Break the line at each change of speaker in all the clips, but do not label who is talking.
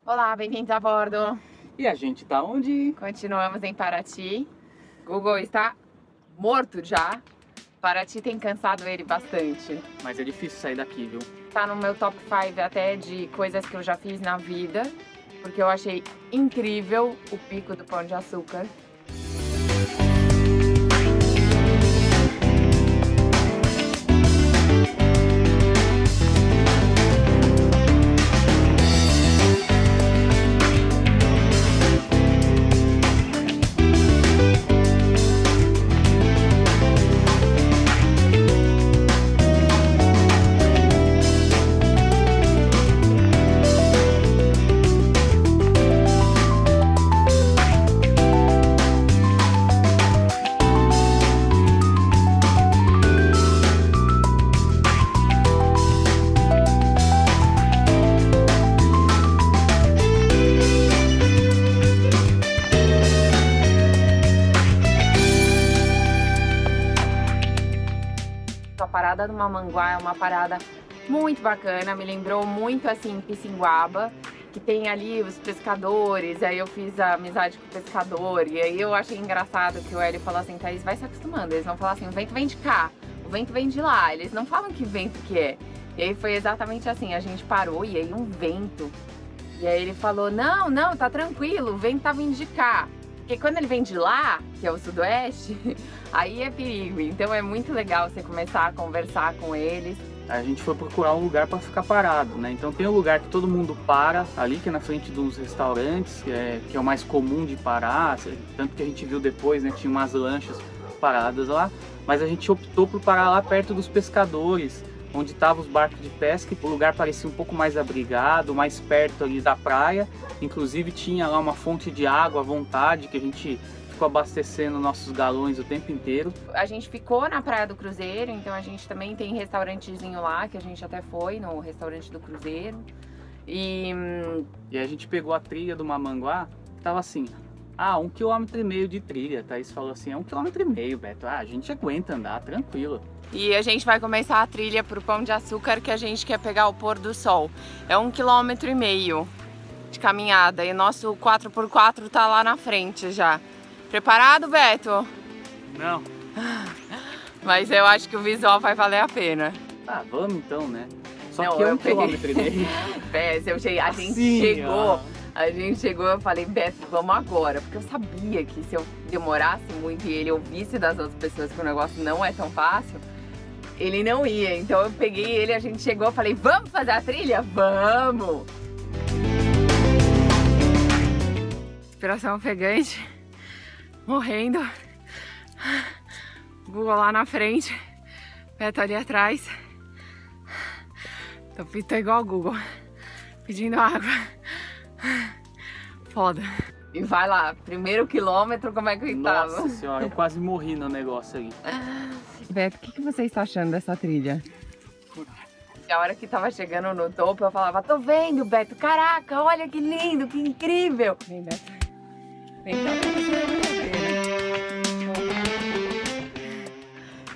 Olá, bem-vindos a bordo.
E a gente tá onde?
Continuamos em Paraty. Google está morto já. Paraty tem cansado ele bastante.
Mas é difícil sair daqui, viu?
Tá no meu top 5 até de coisas que eu já fiz na vida, porque eu achei incrível o Pico do Pão de Açúcar. A parada do Mamanguá é uma parada muito bacana, me lembrou muito assim Pissinguaba, que tem ali os pescadores, aí eu fiz a amizade com o pescador, e aí eu achei engraçado que o Hélio falou assim: Thaís, vai se acostumando, eles vão falar assim, o vento vem de cá, o vento vem de lá, eles não falam que vento que é. E aí foi exatamente assim, a gente parou e aí um vento, e aí ele falou, não, tá tranquilo, o vento tá vindo de cá. Porque quando ele vem de lá, que é o sudoeste, aí é perigo. Então é muito legal você começar a conversar com eles.
A gente foi procurar um lugar para ficar parado, né? Então tem um lugar que todo mundo para ali, que é na frente de uns restaurantes, que é o mais comum de parar. Tanto que a gente viu depois, né? Tinha umas lanchas paradas lá. Mas a gente optou por parar lá perto dos pescadores, onde estavam os barcos de pesca. O lugar parecia um pouco mais abrigado, mais perto ali da praia. Inclusive tinha lá uma fonte de água à vontade, que a gente ficou abastecendo nossos galões o tempo inteiro.
A gente ficou na Praia do Cruzeiro, então a gente também tem restaurantezinho lá, que a gente até foi no restaurante do Cruzeiro. E
a gente pegou a trilha do Mamanguá, que tava assim, 1,5 km de trilha. Thaís falou assim, 1,5 km, Beto. A gente aguenta andar, tranquilo.
E a gente vai começar a trilha pro Pão de Açúcar, que a gente quer pegar o pôr do sol. É 1,5 km de caminhada e nosso 4x4 tá lá na frente já. Preparado, Beto?
Não.
Mas eu acho que o visual vai valer a pena.
Vamos então, né? Só
Não,
que é 1,5
km. A gente chegou, eu falei, Beto, vamos agora. Porque eu sabia que se eu demorasse muito e ele ouvisse das outras pessoas que o negócio não é tão fácil, ele não ia. Então eu peguei ele, a gente chegou, eu falei, vamos fazer a trilha? Vamos! Respiração ofegante, morrendo. Google lá na frente, Beto ali atrás. Tô igual o Google, pedindo água. Foda. E vai lá, primeiro quilômetro, como é que ele tava?
Nossa senhora, eu quase morri no negócio ali.
Beto, o que você está achando dessa trilha? A hora que tava chegando no topo, eu falava, tô vendo, Beto, caraca, olha que lindo, que incrível. Vem, Beto. Vem cá,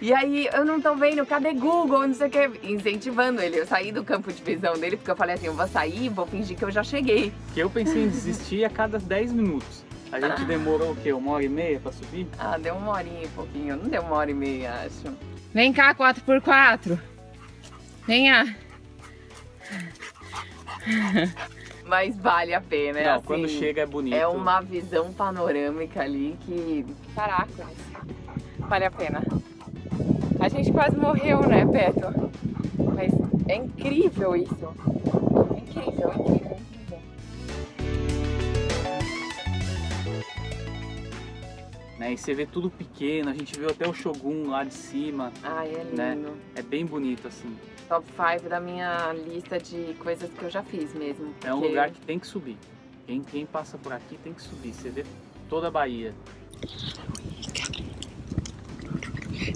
e aí, eu não tô vendo, cadê Google, não sei o que, incentivando ele. Eu saí do campo de visão dele, porque eu falei assim, eu vou sair, vou fingir que eu já cheguei.
Que eu pensei em desistir a cada 10 minutos. A gente demorou o quê? 1h30 pra subir?
Deu 1 horinha e pouquinho, não deu 1h30, acho. Vem cá, 4x4. Venha. Mas vale a pena,
Não,
assim,
quando chega é bonito.
É uma visão panorâmica ali que, caraca, vale a pena. A gente quase morreu, né, Beto? Mas é incrível isso. É incrível, incrível, incrível.
Né, e você vê tudo pequeno, a gente viu até o Shogun lá de cima.
Ai, é lindo.
Né? É bem bonito, assim.
Top 5 da minha lista de coisas que eu já fiz mesmo.
É um lugar que tem que subir. Quem passa por aqui tem que subir. Você vê toda a Bahia.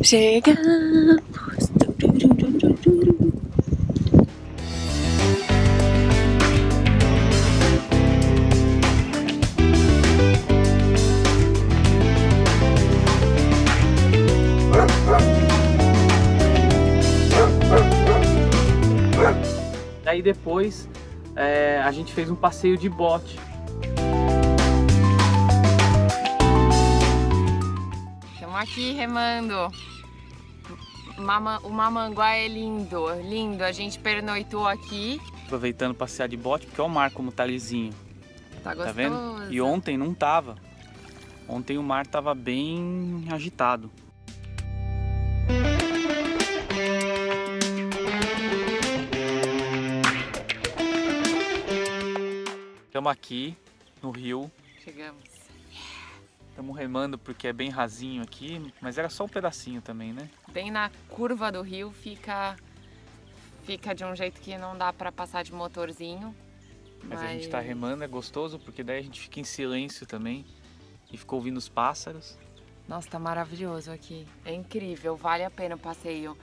Chegamos.
Daí depois a gente fez um passeio de bote.
Estamos aqui remando. O Mamanguá é lindo, lindo. A gente pernoitou aqui.
Aproveitando passear de bote, porque olha o mar como tá lisinho.
Tá gostoso.
Tá vendo? E ontem não tava. Ontem o mar tava bem agitado. Estamos aqui no rio.
Chegamos.
Estamos remando porque é bem rasinho aqui, mas era só um pedacinho também, né?
Bem na curva do rio fica de um jeito que não dá pra passar de motorzinho.
Mas a gente tá remando, é gostoso, porque daí a gente fica em silêncio também e fica ouvindo os pássaros.
Nossa, tá maravilhoso aqui. É incrível, vale a pena o passeio.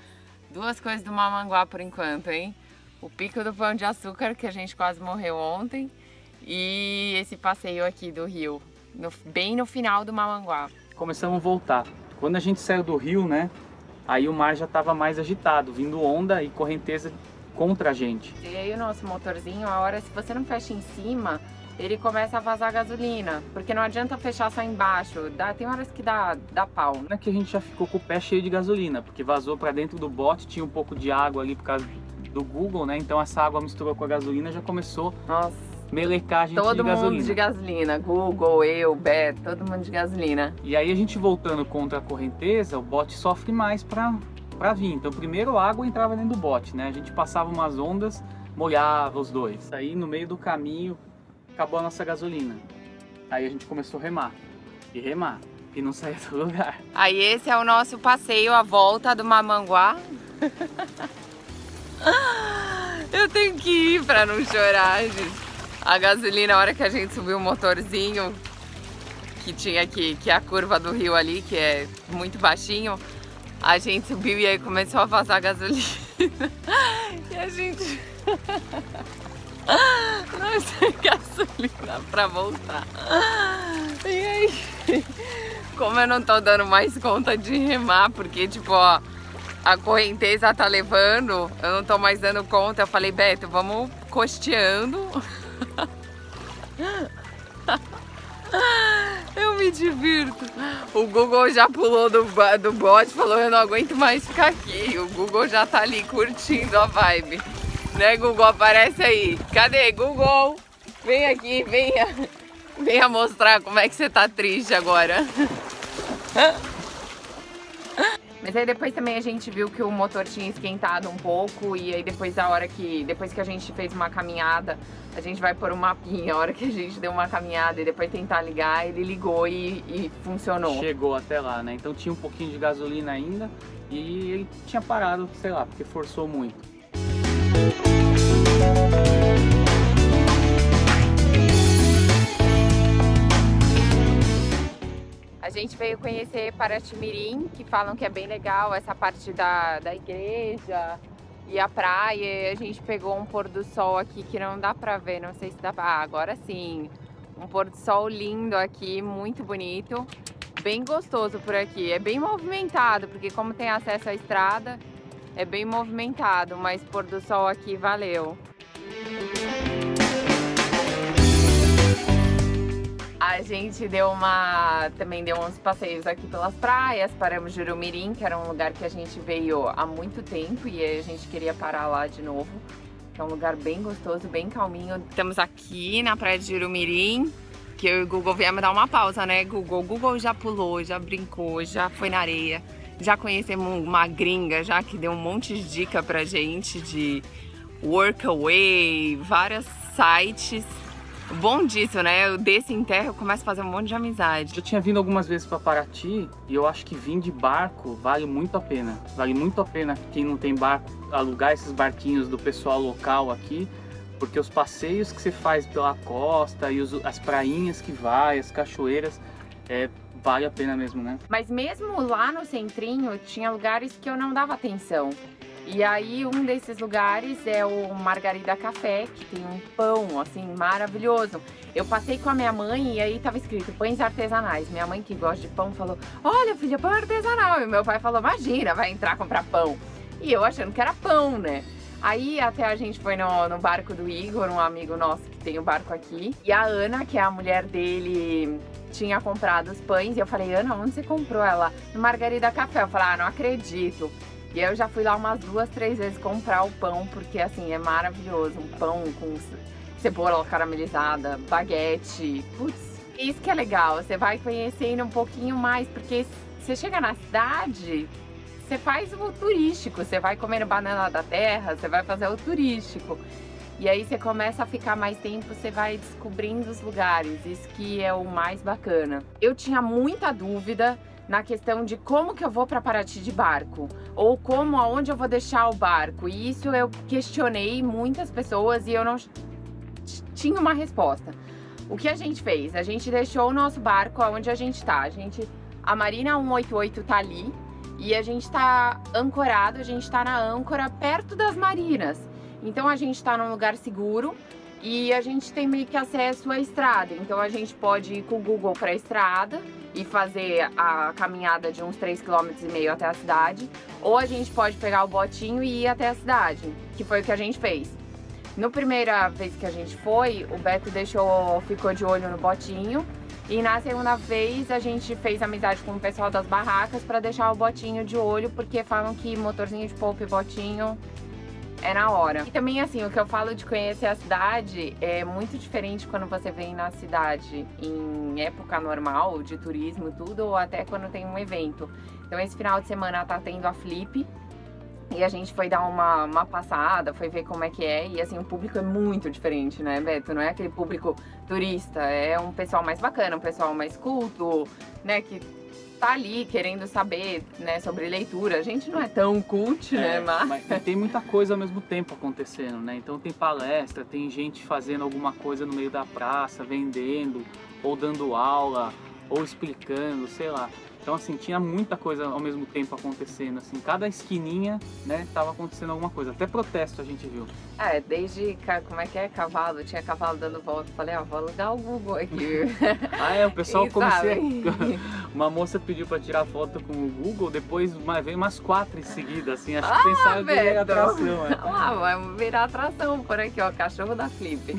Duas coisas do Mamanguá por enquanto, hein? O Pico do Pão de Açúcar, que a gente quase morreu ontem, e esse passeio aqui do rio. Bem no final do Mamanguá.
Começamos a voltar. Quando a gente saiu do rio, né? Aí o mar já estava mais agitado, vindo onda e correnteza contra a gente.
E aí o nosso motorzinho, a hora, se você não fecha em cima, ele começa a vazar gasolina. Porque não adianta fechar só embaixo. Tem horas que dá pau.
Não é que a gente já ficou com o pé cheio de gasolina, porque vazou para dentro do bote, tinha um pouco de água ali por causa do Google, né? Então essa água misturou com a gasolina e já começou...
Nossa.
Melecagem de gasolina.
Todo mundo de gasolina, Google, eu, Beto, todo mundo de gasolina.
E aí a gente voltando contra a correnteza, o bote sofre mais pra vir. Então primeiro a água entrava dentro do bote, né? A gente passava umas ondas, molhava os dois. Aí no meio do caminho acabou a nossa gasolina. Aí a gente começou a remar. E não saía do lugar.
Aí esse é o nosso passeio, a volta do Mamanguá. Eu tenho que ir pra não chorar, gente. A gasolina, a hora que a gente subiu o motorzinho, que tinha aqui, que é a curva do rio ali, que é muito baixinho, a gente subiu e aí começou a vazar gasolina. E a gente não tem gasolina pra voltar. E aí, como eu não tô dando mais conta de remar, porque tipo, ó, a correnteza tá levando, eu não tô mais dando conta, eu falei, Beto, vamos costeando. Eu me divirto. O Google já pulou do bote, falou, eu não aguento mais ficar aqui. O Google já tá ali curtindo a vibe. Né, Google? Aparece aí. Cadê, Google? Vem aqui, venha mostrar como é que você tá triste agora. Mas aí depois também a gente viu que o motor tinha esquentado um pouco e aí depois que a gente fez uma caminhada, a gente vai pôr um mapinha, a hora que a gente deu uma caminhada e depois tentar ligar, ele ligou e funcionou.
Chegou até lá, né? Então tinha um pouquinho de gasolina ainda e ele tinha parado, sei lá, porque forçou muito.
A gente veio conhecer Paraty-Mirim, que falam que é bem legal, essa parte da igreja e a praia. E a gente pegou um pôr do sol aqui que não dá pra ver, não sei se dá pra... Ah, agora sim, um pôr do sol lindo aqui, muito bonito, bem gostoso por aqui. É bem movimentado, porque como tem acesso à estrada, é bem movimentado, mas pôr do sol aqui valeu. A gente também deu uns passeios aqui pelas praias, paramos em Jurumirim, que era um lugar que a gente veio há muito tempo e a gente queria parar lá de novo. É um lugar bem gostoso, bem calminho. Estamos aqui na praia de Jurumirim, que o Google veio me dar uma pausa, né, Google? O Google já pulou, já brincou, já foi na areia. Já conhecemos uma gringa já que deu um monte de dica pra gente de Workaway, vários sites. O bom disso, né? Eu desço em terra, eu começo a fazer um monte de amizade.
Eu tinha vindo algumas vezes para Paraty e eu acho que vir de barco vale muito a pena. Vale muito a pena quem não tem barco alugar esses barquinhos do pessoal local aqui, porque os passeios que você faz pela costa e as prainhas que vai, as cachoeiras, vale a pena mesmo, né?
Mas mesmo lá no centrinho tinha lugares que eu não dava atenção. E aí um desses lugares é o Margarida Café, que tem um pão assim maravilhoso. Eu passei com a minha mãe e aí tava escrito pães artesanais. Minha mãe, que gosta de pão, falou, olha filha, pão artesanal. E meu pai falou, imagina, vai entrar comprar pão. E eu achando que era pão, né? Aí até a gente foi no barco do Igor, um amigo nosso que tem o barco aqui. E a Ana, que é a mulher dele, tinha comprado os pães. E eu falei, Ana, onde você comprou? Ela, no Margarida Café. Eu falei, ah, não acredito. E aí eu já fui lá umas 2, 3 vezes comprar o pão, porque assim, é maravilhoso. Um pão com cebola caramelizada, baguete. Putz, isso que é legal. Você vai conhecendo um pouquinho mais, porque você chega na cidade, você faz o turístico, você vai comendo banana da terra, você vai fazer o turístico. E aí você começa a ficar mais tempo, você vai descobrindo os lugares, isso que é o mais bacana. Eu tinha muita dúvida na questão de como que eu vou para Paraty de barco, ou aonde eu vou deixar o barco. E isso eu questionei muitas pessoas e eu não tinha uma resposta. O que a gente fez? A gente deixou o nosso barco onde a gente tá. A Marina 188 tá ali. E a gente tá ancorado, a gente tá na âncora perto das marinas. Então a gente tá num lugar seguro e a gente tem meio que acesso à estrada. Então a gente pode ir com o Google pra estrada e fazer a caminhada de uns 3,5 km até a cidade. Ou a gente pode pegar o botinho e ir até a cidade, que foi o que a gente fez. Na primeira vez que a gente foi, o Beto ficou de olho no botinho. E na segunda vez a gente fez amizade com o pessoal das barracas para deixar o botinho de olho, porque falam que motorzinho de polpa e botinho é na hora. E também assim, o que eu falo de conhecer a cidade é muito diferente quando você vem na cidade em época normal, de turismo e tudo, ou até quando tem um evento. Então esse final de semana tá tendo a Flip. E a gente foi dar uma passada, foi ver como é que é. E assim, o público é muito diferente, né, Beto? Não é aquele público turista, é um pessoal mais bacana, um pessoal mais culto, né, que tá ali querendo saber, né, sobre leitura. A gente não é tão cult, né,
mas tem muita coisa ao mesmo tempo acontecendo, né? Então tem palestra, tem gente fazendo alguma coisa no meio da praça, vendendo, ou dando aula, ou explicando, sei lá. Então assim, tinha muita coisa ao mesmo tempo acontecendo, assim, cada esquininha, né, tava acontecendo alguma coisa, até protesto a gente viu.
Desde, como é que é, cavalo, tinha cavalo dando volta, falei, vou alugar o Google aqui.
O pessoal uma moça pediu pra tirar foto com o Google, depois veio umas 4 em seguida, assim, acho que pensaram que era atração, né?
Vai virar atração por aqui, ó, cachorro da Flip.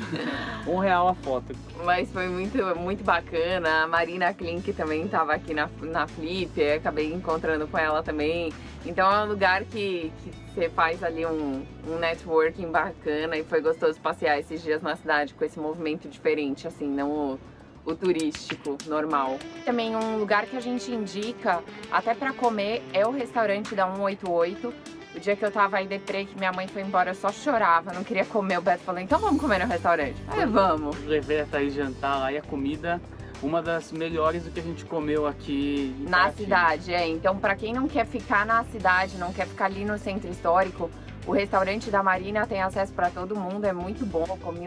R$1 a foto.
Mas foi muito bacana, a Marina Klink também tava aqui na Flip, acabei encontrando com ela também. Então é um lugar que você faz ali um networking bacana e foi gostoso passear esses dias na cidade com esse movimento diferente, assim, não o turístico normal. Também um lugar que a gente indica até pra comer é o restaurante da 188. O dia que eu tava aí deprê, que minha mãe foi embora, eu só chorava, não queria comer. O Beto falou, então vamos comer no restaurante. Aí vamos.
Levei a Thaís jantar lá e a comida, uma das melhores do que a gente comeu aqui em
na cidade, Então, pra quem não quer ficar na cidade, não quer ficar ali no centro histórico, o restaurante da Marina tem acesso pra todo mundo, é muito bom. Eu comi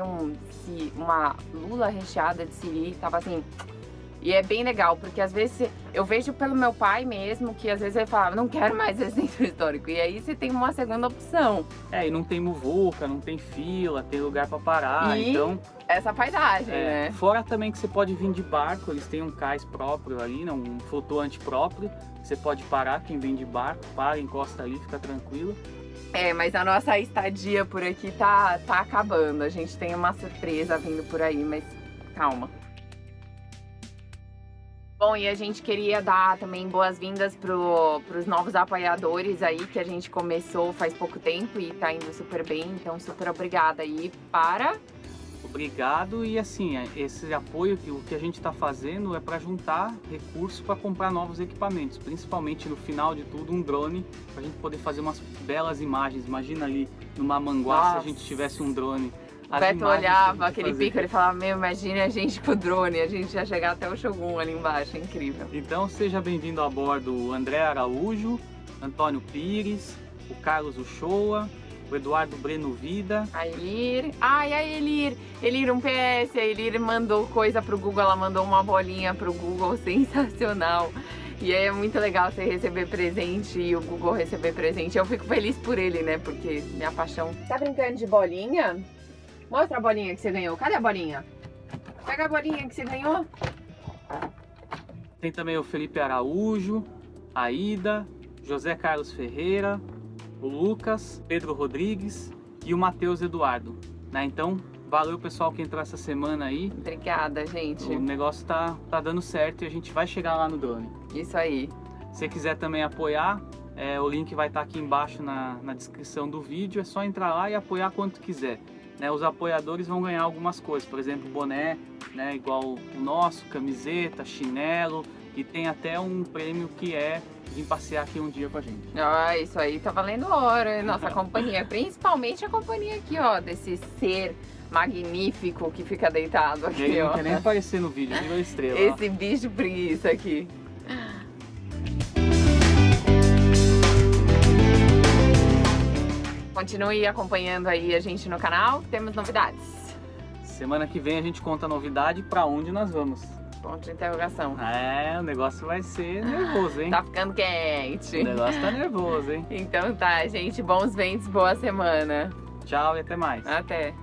uma lula recheada de siri, tava assim... E é bem legal, porque às vezes eu vejo pelo meu pai mesmo, que às vezes ele falava, não quero mais esse centro histórico. E aí você tem uma segunda opção.
E não tem muvuca, não tem fila, tem lugar pra parar, então...
essa paisagem, né?
Fora também que você pode vir de barco, eles têm um cais próprio ali, né? Um flutuante próprio. Você pode parar, quem vem de barco, para, encosta ali, fica tranquilo.
Mas a nossa estadia por aqui tá acabando. A gente tem uma surpresa vindo por aí, mas calma. Bom, e a gente queria dar também boas-vindas pros novos apoiadores aí, que a gente começou faz pouco tempo e tá indo super bem, então super obrigada aí
Obrigado, e assim, esse apoio, o que a gente está fazendo é para juntar recursos para comprar novos equipamentos, principalmente no final de tudo um drone, para a gente poder fazer umas belas imagens. Imagina ali numa Manguá, se a gente tivesse um drone.
O Beto olhava aquele pico, ele falava, imagine a gente com o drone, a gente ia chegar até o Shogun ali embaixo, é incrível.
Então seja bem-vindo a bordo o André Araújo, Antônio Pires, o Carlos Uchoa, o Eduardo Breno Vida.
A Elir. E a Elir. Elir, um PS, a Elir mandou coisa pro Google, ela mandou uma bolinha pro Google, sensacional. E é muito legal você receber presente e o Google receber presente. Eu fico feliz por ele, né, porque minha paixão. Tá brincando de bolinha? Mostra a bolinha que você ganhou. Cadê a bolinha? Pega a bolinha que você ganhou.
Tem também o Felipe Araújo, a Ida, José Carlos Ferreira, o Lucas, Pedro Rodrigues, e o Matheus Eduardo, né? Então, valeu pessoal que entrou essa semana aí.
Obrigada, gente.
O negócio tá dando certo e a gente vai chegar lá no drone.
Isso aí.
Se você quiser também apoiar, o link vai estar aqui embaixo na descrição do vídeo. É só entrar lá e apoiar quanto quiser. Né? Os apoiadores vão ganhar algumas coisas, por exemplo, boné, né? Igual o nosso, camiseta, chinelo, e tem até um prêmio que é vir passear aqui um dia com a gente.
Ah, isso aí tá valendo ouro, hein? Nossa companhia, principalmente a companhia aqui, ó, desse ser magnífico que fica deitado aqui,
Ele
ó.
não quer nem aparecer no vídeo, virou estrela.
Esse bicho preguiça aqui. Continue acompanhando aí a gente no canal, temos novidades.
Semana que vem a gente conta a novidade pra onde nós vamos.
Ponto de interrogação.
O negócio vai ser nervoso, hein?
Tá ficando quente.
O negócio tá nervoso, hein?
Então tá, gente. Bons ventos, boa semana.
Tchau e até mais.
Até.